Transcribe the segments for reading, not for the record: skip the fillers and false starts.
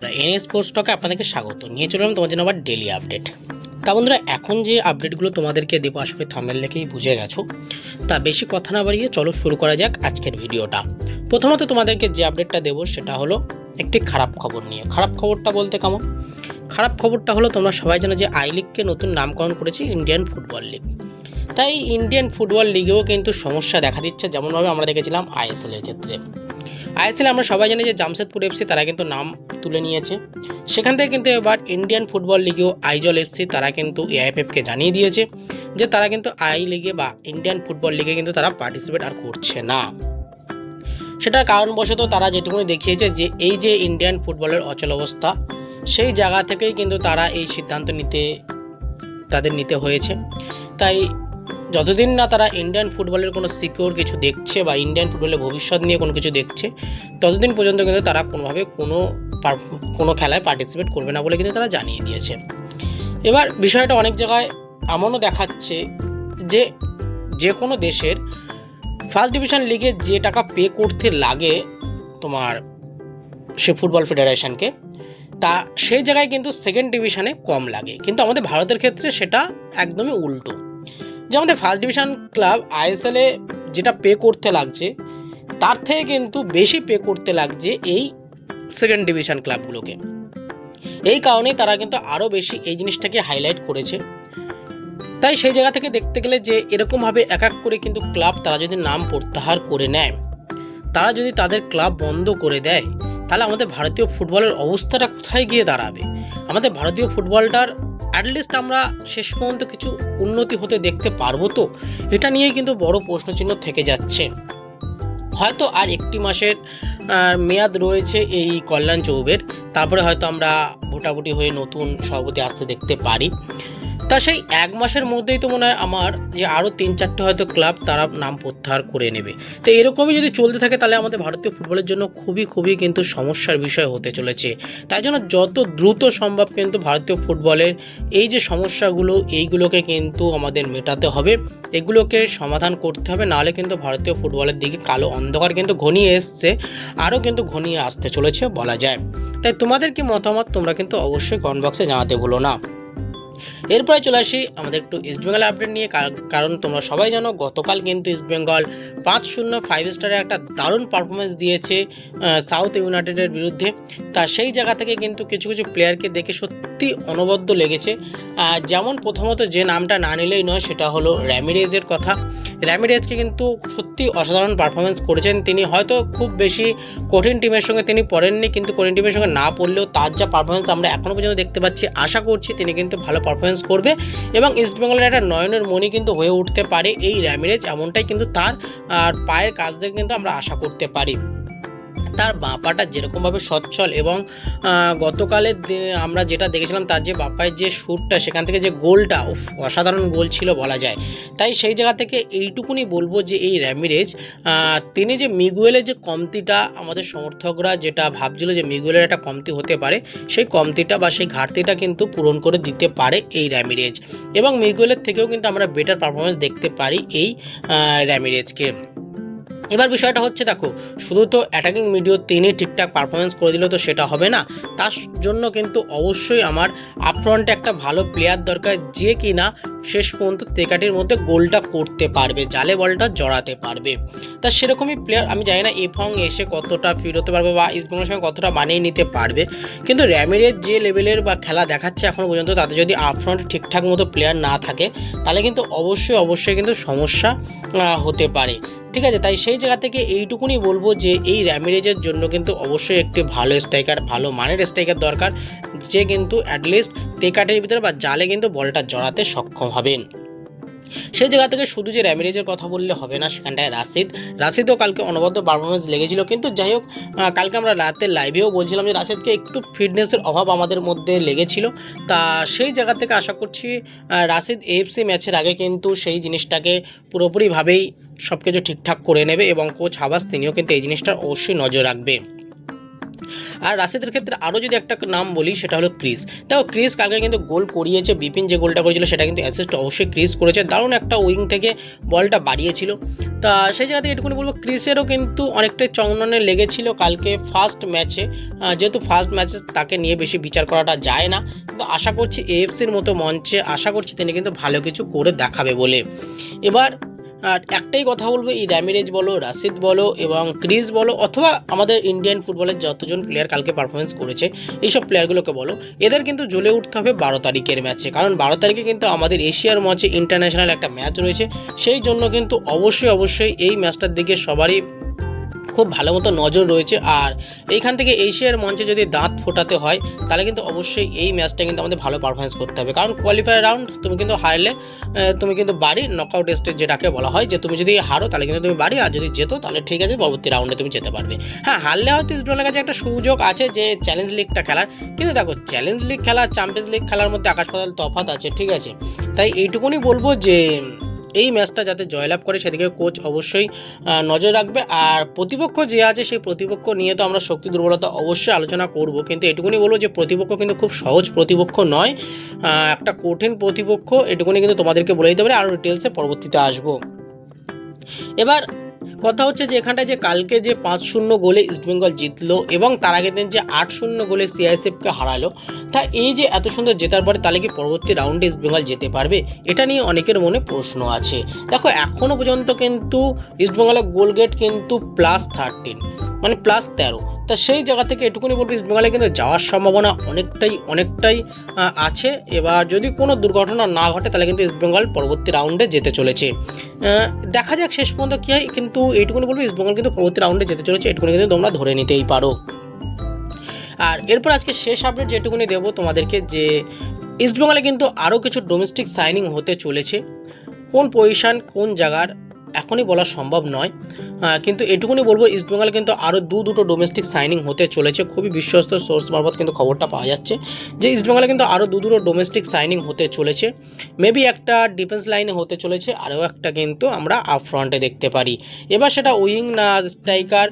N A sports টকে আপনাদেরকে স্বাগত নিয়ে চললাম তোমার জন্য আবার ডেলি আপডেট। তা বন্ধুরা, এখন যে আপডেটগুলো তোমাদেরকে দেবো আশা করি থাম্বনেল দেখেই বুঝে গেছো। তা বেশি কথা না বাড়িয়ে চলো শুরু করা যাক আজকের ভিডিওটা। প্রথমত তোমাদেরকে যে আপডেটটা দেবো সেটা হলো একটি খারাপ খবর নিয়ে। খারাপ খবরটা বলতে কেমন? খারাপ খবরটা হলো তোমরা সবাই জানো যে আই লিগকে নতুন নামকরণ করেছে ইন্ডিয়ান ফুটবল লিগ। তাই ইন্ডিয়ান ফুটবল লিগেও কিন্তু সমস্যা দেখা দিচ্ছে, যেমনভাবে আমরা দেখেছিলাম আইএসএল এর ক্ষেত্রে। আইএসএল আমরা সবাই জানি যে জামশেদপুর এফসি তারা কিন্তু নাম তুলে নিয়েছে। সেখান থেকে কিন্তু এবার ইন্ডিয়ান ফুটবল লিগেও আইজল এফসি তারা কিন্তু এআইএফএফকে জানিয়ে দিয়েছে যে তারা কিন্তু আই লিগে বা ইন্ডিয়ান ফুটবল লিগে কিন্তু তারা পার্টিসিপেট আর করছে না। সেটার কারণবশত তারা যেটুকুনি দেখিয়েছে যে এই যে ইন্ডিয়ান ফুটবলের অচল অবস্থা, সেই জায়গা থেকেই কিন্তু তারা এই সিদ্ধান্ত নিতে হয়েছে। তাই যতদিন না তারা ইন্ডিয়ান ফুটবলের কোনো সিকিউর কিছু দেখছে বা ইন্ডিয়ান ফুটবলের ভবিষ্যৎ নিয়ে কোনো কিছু দেখছে, ততদিন পর্যন্ত কিন্তু তারা কোনোভাবে কোনো খেলায় পার্টিসিপেট করবে না বলে কিন্তু তারা জানিয়ে দিয়েছে। এবার বিষয়টা অনেক জায়গায় এমনও দেখাচ্ছে যে যে কোনো দেশের ফার্স্ট ডিভিশন লিগে যে টাকা পে করতে লাগে তোমার সে ফুটবল ফেডারেশনকে, তা সেই জায়গায় কিন্তু সেকেন্ড ডিভিশনে কম লাগে। কিন্তু আমাদের ভারতের ক্ষেত্রে সেটা একদমই উল্টো। যে আমাদের ফার্স্ট ডিভিশন ক্লাব আইএসএলে যেটা পে করতে লাগছে তার থেকে কিন্তু বেশি পে করতে লাগছে এই সেকেন্ড ডিভিশন ক্লাবগুলোকে। এই কারণেই তারা কিন্তু আরও বেশি এই জিনিসটাকে হাইলাইট করেছে। তাই সেই জায়গা থেকে দেখতে গেলে যে এরকমভাবে এক এক করে কিন্তু ক্লাব তারা যদি নাম প্রত্যাহার করে নেয়, তারা যদি তাদের ক্লাব বন্ধ করে দেয়, তাহলে আমাদের ভারতীয় ফুটবলের অবস্থাটা কোথায় গিয়ে দাঁড়াবে? আমাদের ভারতীয় ফুটবলটার অ্যাটলিস্ট আমরা শেষ পর্যন্ত কিছু উন্নতি হতে দেখতে পারবো তো? এটা নিয়েই কিন্তু বড় প্রশ্নচিহ্ন থেকে যাচ্ছে। হয়তো আর একটি মাসের মেয়াদ রয়েছে এই কল্যাণ চৌবের, তারপরে হয়তো আমরা ভোটাভুটি হয়ে নতুন সভাপতি আসতে দেখতে পারি। তা সেই এক মাসের মধ্যেই তো মনে হয় আমার যে আরও 3-4টে হয়তো ক্লাব তারা নাম প্রত্যাহার করে নেবে। তো এরকমই যদি চলতে থাকে তাহলে আমাদের ভারতীয় ফুটবলের জন্য খুবই কিন্তু সমস্যার বিষয় হতে চলেছে। তাই জন্য যত দ্রুত সম্ভব কিন্তু ভারতীয় ফুটবলের এই যে সমস্যাগুলো, এইগুলোকে কিন্তু আমাদের মেটাতে হবে, এগুলোকে সমাধান করতে হবে, নাহলে কিন্তু ভারতীয় ফুটবলের দিকে কালো অন্ধকার কিন্তু ঘনিয়ে এসছে, আরও কিন্তু ঘনিয়ে আসতে চলেছে বলা যায়। তাই তোমাদের কি মতামত তোমরা কিন্তু অবশ্যই কমেন্ট বক্সে জানাতে ভুলো না। এরপরে চলে আসি আমাদের একটু ইস্টবেঙ্গল আপডেট নিয়ে। কারণ তোমরা সবাই জানো গতকাল কিন্তু ইস্টবেঙ্গল 5-0 5 স্টারের একটা দারুণ পারফরমেন্স দিয়েছে সাউথ ইউনাইটেডের বিরুদ্ধে। তা সেই জায়গা থেকে কিন্তু কিছু প্লেয়ারকে দেখে সত্যি অনবদ্য লেগেছে। যেমন প্রথমত যে নামটা না নিলেই নয় সেটা হলো র্যামিরেজের কথা। র্যামিরেজকে কিন্তু সত্যি অসাধারণ পারফরমেন্স করেছেন তিনি। হয়তো খুব বেশি কঠিন টিমের সঙ্গে তিনি পড়েননি, কিন্তু কঠিন টিমের সঙ্গে না পড়লেও তার যা পারফরমেন্স আমরা এখনও পর্যন্ত দেখতে পাচ্ছি, আশা করছি তিনি কিন্তু ভালো পারফরমেন্স করবে এবং ইস্টবেঙ্গলের একটা নয়নের মণি কিন্তু হয়ে উঠতে পারে এই র্যামিরেজ, এমনটাই কিন্তু তার পায়ের কাজ থেকে কিন্তু আমরা আশা করতে পারি। তার বাঁপাটা যেরকমভাবে সচ্ছল এবং গতকালের আমরা যেটা দেখেছিলাম তার যে বাঁপায়ের যে শ্যুটটা, সেখান থেকে যে গোলটা অসাধারণ গোল ছিল বলা যায়। তাই সেই জায়গা থেকে এইটুকুনি বলবো যে এই র্যামিরেজ তিনি যে মিগুয়েলের যে কমতিটা আমাদের সমর্থকরা যেটা ভাবছিল যে মিগুয়েলের একটা কমতি হতে পারে, সেই কমতিটা বা সেই ঘাটতিটা কিন্তু পূরণ করে দিতে পারে এই র্যামিরেজ, এবং মিগুয়েলের থেকেও কিন্তু আমরা বেটার পারফরমেন্স দেখতে পারি এই র্যামিরেজকে। এবার বিষয়টা হচ্ছে দেখো, শুধু তো অ্যাটাকিং মিডিও তিনি ঠিকঠাক পারফরমেন্স করে দিল তো সেটা হবে না। তার জন্য কিন্তু অবশ্যই আমার আপফ্রন্টে একটা ভালো প্লেয়ার দরকার যে কিনা শেষ পর্যন্ত তেকাটির মধ্যে গোলটা করতে পারবে, জালে বলটা জড়াতে পারবে। তা সেরকমই প্লেয়ার আমি জানি না এফং এসে কতটা ফিট হতে পারবে বা ইস্টবেঙ্গলের সঙ্গে কতটা মানিয়ে নিতে পারবে, কিন্তু র্যামিরেজ যে লেভেলের বা খেলা দেখাচ্ছে এখনও পর্যন্ত, তাতে যদি আপফ্রন্টে ঠিকঠাক মতো প্লেয়ার না থাকে তাহলে কিন্তু অবশ্যই কিন্তু সমস্যা হতে পারে। ঠিক আছে, তাই সেই জায়গা থেকে এইটুকুনি বলবো যে এই র্যামিরেজের জন্য কিন্তু অবশ্যই একটি ভালো স্ট্রাইকার, ভালো মানের স্ট্রাইকার দরকার, যে কিন্তু অ্যাটলিস্ট তেকাটের ভিতরে বা জালে কিন্তু বলটা জড়াতে সক্ষম হবেন। সেই জায়গা থেকে শুধু যে র্যামিরেজের কথা বললে হবে না, সেখানটায় রাশিদও কালকে অনবদ্য পারফরমেন্স লেগেছিল। কিন্তু যাই হোক, কালকে আমরা রাতে লাইভেও বলছিলাম যে রাশিদকে একটু ফিটনেসের অভাব আমাদের মধ্যে লেগেছিল। তা সেই জায়গা থেকে আশা করছি রাশিদ এএফসি ম্যাচের আগে কিন্তু সেই জিনিসটাকে পুরোপুরিভাবেই সব কিছু ঠিকঠাক করে নেবে এবং কোচ হাবাস তিনিও কিন্তু এই জিনিসটার অবশ্যই নজর রাখবে। আর রাশিদের ক্ষেত্রে আরও যদি একটা নাম বলি সেটা হলো ক্রিস। তাও ক্রিস কালকে কিন্তু গোল করিয়েছে, বিপিন যে গোলটা করেছিল সেটা কিন্তু অ্যাসিস্ট অবশ্যই ক্রিস করেছে, দারুণ একটা উইং থেকে বলটা বাড়িয়েছিল। তা সেই জায়গা থেকে এটুকুনি বলবো ক্রিসেরও কিন্তু অনেকটাই চন্দনে লেগেছিল কালকে ফার্স্ট ম্যাচে, যেহেতু ফার্স্ট ম্যাচে তাকে নিয়ে বেশি বিচার করাটা যায় না, কিন্তু আশা করছি এএফসির মতো মঞ্চে আশা করছি তিনি কিন্তু ভালো কিছু করে দেখাবে বলে। এবার আর একটাই কথা বলবো, এই র্যামিরেজ বলো, রাশিদ বলো এবং ক্রিস বলো অথবা আমাদের ইন্ডিয়ান ফুটবলের যতজন প্লেয়ার কালকে পারফরমেন্স করেছে এইসব প্লেয়ারগুলোকে বলো, এদের কিন্তু জ্বলে উঠতে হবে 12 তারিখের ম্যাচে, কারণ 12 তারিখে কিন্তু আমাদের এশিয়ার মঞ্চে ইন্টারন্যাশনাল একটা ম্যাচ রয়েছে। সেই জন্য কিন্তু অবশ্যই এই ম্যাচটার দিকে সবারই খুব ভালো মতো নজর রয়েছে। আর এইখান থেকে এশিয়ার মঞ্চে যদি দাঁত ফোটাতে হয় তাহলে কিন্তু অবশ্যই এই ম্যাচটা কিন্তু আমাদের ভালো পারফরমেন্স করতে হবে, কারণ কোয়ালিফায়ার রাউন্ড তুমি কিন্তু হারলে তুমি কিন্তু বাড়ি, নকআউট স্টেজ যেটাকে বলা হয় যে তুমি যদি হারো তাহলে কিন্তু তুমি বাড়ি, আর যদি যেতো তাহলে ঠিক আছে পরবর্তী রাউন্ডে তুমি যেতে পারবে। হ্যাঁ, হারলে হয়তো ইস্টবেঙ্গলের কাছে একটা সুযোগ আছে যে চ্যালেঞ্জ লিগটা খেলার, কিন্তু দেখো চ্যালেঞ্জ লিগ খেলা চ্যাম্পিয়ন্স লিগ খেলার মধ্যে আকাশ পাতাল তফাৎ আছে, ঠিক আছে। তাই এইটুকুনি বলবো যে এই ম্যাচটা যাতে জয়লাভ করে সেদিকে কোচ অবশ্যই নজর রাখবে। আর প্রতিপক্ষ যে আছে সেই প্রতিপক্ষ নিয়ে তো আমরা শক্তি দুর্বলতা অবশ্যই আলোচনা করব, কিন্তু এটুকুনি বলবো যে প্রতিপক্ষ কিন্তু খুব সহজ প্রতিপক্ষ নয়, একটা কঠিন প্রতিপক্ষ, এটুকুনি কিন্তু তোমাদেরকে বলে দিতে পারে, আরও ডিটেলসে পরবর্তীতে আসবো। এবার কথা হচ্ছে যে এখানটায় যে কালকে যে 5-0 গোলে ইস্টবেঙ্গল জিতলো এবং তার আগের দিন যে 8-0 গোলে সিআইএসএফকে হারালো, তা এই যে এত সুন্দর জেতার পরে তাহলে কি পরবর্তী রাউন্ডে ইস্টবেঙ্গল যেতে পারবে, এটা নিয়ে অনেকের মনে প্রশ্ন আছে। দেখো এখনও পর্যন্ত কিন্তু ইস্টবেঙ্গলের গোল গেট কিন্তু +13 মানে +13, তা সেই জায়গা থেকে এটুকুনি বলবো ইস্টবেঙ্গলে কিন্তু যাওয়ার সম্ভাবনা অনেকটাই আছে। এবার যদি কোনো দুর্ঘটনা না ঘটে তাহলে কিন্তু ইস্টবেঙ্গল পরবর্তী রাউন্ডে যেতে চলেছে, দেখা যাক শেষ পর্যন্ত কী হয়, কিন্তু এইটুকুনি বলবো ইস্টবেঙ্গল কিন্তু পরবর্তী রাউন্ডে যেতে চলেছে, এটুকুনি কিন্তু তোমরা ধরে নিতেই পারো। আর এরপর আজকে শেষ আপডেট যেটুকুনি দেবো তোমাদেরকে যে ইস্টবেঙ্গলে কিন্তু আরও কিছু ডোমেস্টিক সাইনিং হতে চলেছে, কোন পজিশান কোন জায়গার এখনই বলা সম্ভব নয়, কিন্তু এটুকুনি বলবো ইস্টবেঙ্গল কিন্তু আরও দুটো ডোমেস্টিক সাইনিং হতে চলেছে, খুবই বিশ্বস্ত সোর্স মারফত কিন্তু খবরটা পাওয়া যাচ্ছে যে ইস্টবেঙ্গলে কিন্তু আরও দুটো ডোমেস্টিক সাইনিং হতে চলেছে, মেবি একটা ডিফেন্স লাইনে হতে চলেছে, আরও একটা কিন্তু আমরা আপ ফ্রন্টে দেখতে পারি। এবার সেটা উইং না স্ট্রাইকার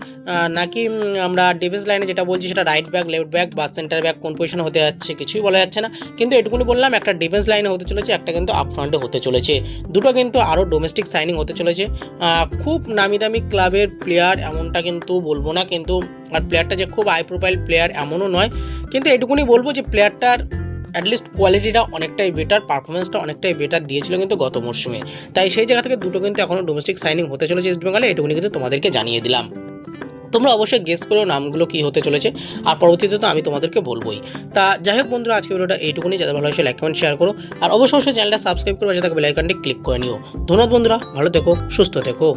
নাকি আমরা ডিফেন্স লাইনে যেটা বলছি সেটা রাইট ব্যাক, লেফট ব্যাক বা সেন্টার ব্যাক কোন পজিশনে হতে যাচ্ছে কিছুই বলা যাচ্ছে না, কিন্তু এটুকুনি বললাম একটা ডিফেন্স লাইনে হতে চলেছে, একটা কিন্তু আপ ফ্রন্টে হতে চলেছে, দুটো কিন্তু আরও ডোমেস্টিক সাইনিং হতে চলেছে। খুব নামি দামি ক্লাবের প্লেয়ার এমনটা কিন্তু বলবো না, কিন্তু আর প্লেয়ারটা যে খুব হাই প্রোফাইল প্লেয়ার এমনও নয়, কিন্তু এটুকুনি বলবো যে প্লেয়ারটার অ্যাটলিস্ট কোয়ালিটিটা অনেকটাই বেটার, পারফরমেন্সটা অনেকটাই বেটার দিয়েছিল কিন্তু গত মরশুমে, তাই সেই জায়গা থেকে দুটো কিন্তু এখনও ডোমেস্টিক সাইনিং হতে চলেছে ইস্টবেঙ্গলে, এটুকুনি কিন্তু তোমাদেরকে জানিয়ে দিলাম। তোমরা অবশ্যই গেস করো নামগুলো কী হতে চলেছে, আর পরবর্তীতে তো আমি তোমাদেরকে বলবোই। তা যাই হোক বন্ধুরা, আজকে ভিডিওটা এইটুকুনি, যাদের ভালো লাগে লাইক কমেন্ট শেয়ার করো, আর অবশ্যই চ্যানেলটা সাবস্ক্রাইব করে পাশে থাকা বেল আইকনটি ক্লিক করে নিও। ধন্যবাদ বন্ধুরা, ভালো থেকো, সুস্থ থেকো।